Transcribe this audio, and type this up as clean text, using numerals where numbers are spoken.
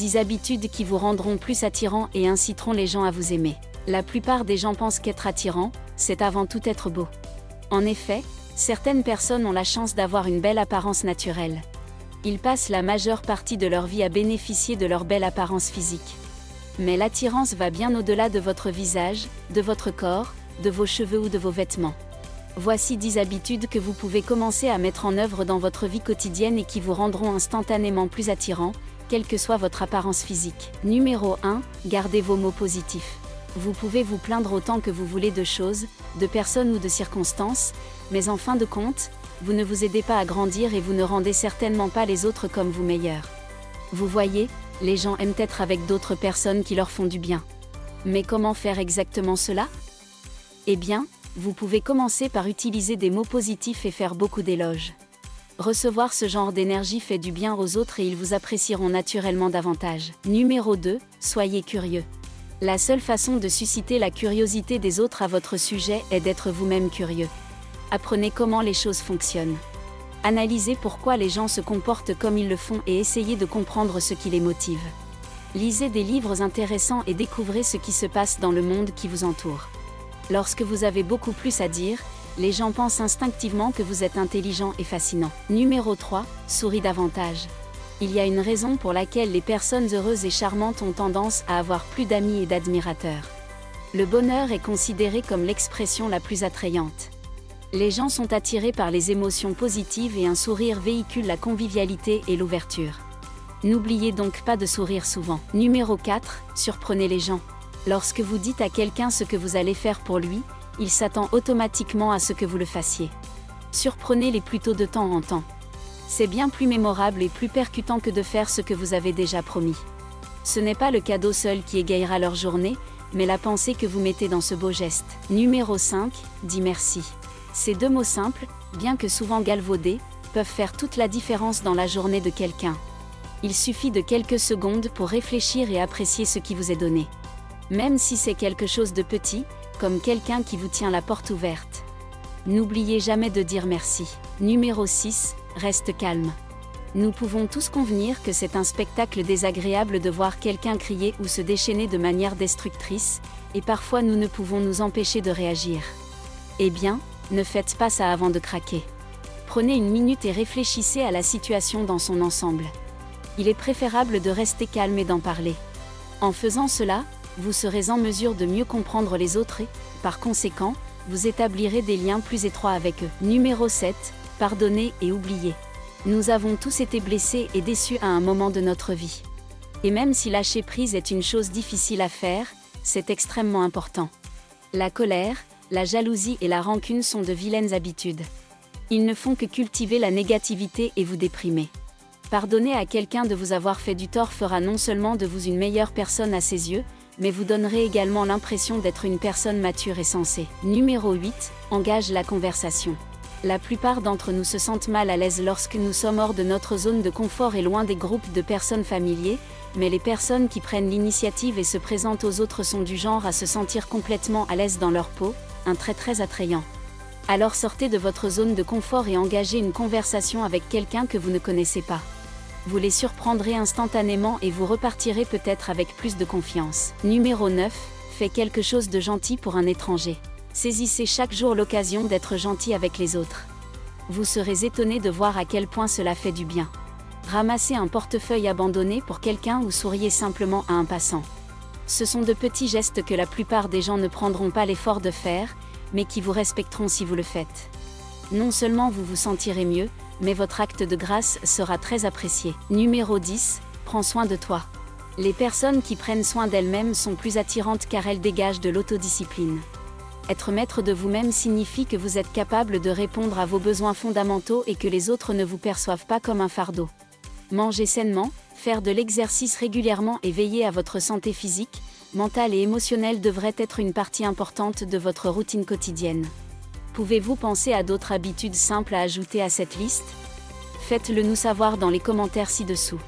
10 habitudes qui vous rendront plus attirant et inciteront les gens à vous aimer. La plupart des gens pensent qu'être attirant, c'est avant tout être beau. En effet, certaines personnes ont la chance d'avoir une belle apparence naturelle. Ils passent la majeure partie de leur vie à bénéficier de leur belle apparence physique. Mais l'attirance va bien au-delà de votre visage, de votre corps, de vos cheveux ou de vos vêtements. Voici 10 habitudes que vous pouvez commencer à mettre en œuvre dans votre vie quotidienne et qui vous rendront instantanément plus attirant, quelle que soit votre apparence physique. Numéro 1. Gardez vos mots positifs. Vous pouvez vous plaindre autant que vous voulez de choses, de personnes ou de circonstances, mais en fin de compte, vous ne vous aidez pas à grandir et vous ne rendez certainement pas les autres comme vous meilleurs. Vous voyez, les gens aiment être avec d'autres personnes qui leur font du bien. Mais comment faire exactement cela? Eh bien, vous pouvez commencer par utiliser des mots positifs et faire beaucoup d'éloges. Recevoir ce genre d'énergie fait du bien aux autres et ils vous apprécieront naturellement davantage. Numéro 2. Soyez curieux. La seule façon de susciter la curiosité des autres à votre sujet est d'être vous-même curieux. Apprenez comment les choses fonctionnent. Analysez pourquoi les gens se comportent comme ils le font et essayez de comprendre ce qui les motive. Lisez des livres intéressants et découvrez ce qui se passe dans le monde qui vous entoure. Lorsque vous avez beaucoup plus à dire, les gens pensent instinctivement que vous êtes intelligent et fascinant. Numéro 3. Souris davantage. Il y a une raison pour laquelle les personnes heureuses et charmantes ont tendance à avoir plus d'amis et d'admirateurs. Le bonheur est considéré comme l'expression la plus attrayante. Les gens sont attirés par les émotions positives et un sourire véhicule la convivialité et l'ouverture. N'oubliez donc pas de sourire souvent. Numéro 4. Surprenez les gens. Lorsque vous dites à quelqu'un ce que vous allez faire pour lui, il s'attend automatiquement à ce que vous le fassiez. Surprenez-les plutôt de temps en temps. C'est bien plus mémorable et plus percutant que de faire ce que vous avez déjà promis. Ce n'est pas le cadeau seul qui égayera leur journée, mais la pensée que vous mettez dans ce beau geste. Numéro 5. Dis merci. Ces 2 mots simples, bien que souvent galvaudés, peuvent faire toute la différence dans la journée de quelqu'un. Il suffit de quelques secondes pour réfléchir et apprécier ce qui vous est donné. Même si c'est quelque chose de petit, comme quelqu'un qui vous tient la porte ouverte. N'oubliez jamais de dire merci. Numéro 6. Reste calme. Nous pouvons tous convenir que c'est un spectacle désagréable de voir quelqu'un crier ou se déchaîner de manière destructrice, et parfois nous ne pouvons nous empêcher de réagir. Eh bien, ne faites pas ça avant de craquer. Prenez une minute et réfléchissez à la situation dans son ensemble. Il est préférable de rester calme et d'en parler. En faisant cela, vous serez en mesure de mieux comprendre les autres et, par conséquent, vous établirez des liens plus étroits avec eux. Numéro 7. Pardonnez et oubliez. Nous avons tous été blessés et déçus à un moment de notre vie. Et même si lâcher prise est une chose difficile à faire, c'est extrêmement important. La colère, la jalousie et la rancune sont de vilaines habitudes. Ils ne font que cultiver la négativité et vous déprimer. Pardonner à quelqu'un de vous avoir fait du tort fera non seulement de vous une meilleure personne à ses yeux, mais vous donnerez également l'impression d'être une personne mature et sensée. Numéro 8. Engage la conversation. La plupart d'entre nous se sentent mal à l'aise lorsque nous sommes hors de notre zone de confort et loin des groupes de personnes familiers, mais les personnes qui prennent l'initiative et se présentent aux autres sont du genre à se sentir complètement à l'aise dans leur peau, un trait très attrayant. Alors sortez de votre zone de confort et engagez une conversation avec quelqu'un que vous ne connaissez pas. Vous les surprendrez instantanément et vous repartirez peut-être avec plus de confiance. Numéro 9. Faites quelque chose de gentil pour un étranger. Saisissez chaque jour l'occasion d'être gentil avec les autres. Vous serez étonné de voir à quel point cela fait du bien. Ramassez un portefeuille abandonné pour quelqu'un ou souriez simplement à un passant. Ce sont de petits gestes que la plupart des gens ne prendront pas l'effort de faire, mais qui vous respecteront si vous le faites. Non seulement vous vous sentirez mieux, mais votre acte de grâce sera très apprécié. Numéro 10. Prends soin de toi. Les personnes qui prennent soin d'elles-mêmes sont plus attirantes car elles dégagent de l'autodiscipline. Être maître de vous-même signifie que vous êtes capable de répondre à vos besoins fondamentaux et que les autres ne vous perçoivent pas comme un fardeau. Manger sainement, faire de l'exercice régulièrement et veiller à votre santé physique, mentale et émotionnelle devrait être une partie importante de votre routine quotidienne. Pouvez-vous penser à d'autres habitudes simples à ajouter à cette liste? Faites-le nous savoir dans les commentaires ci-dessous.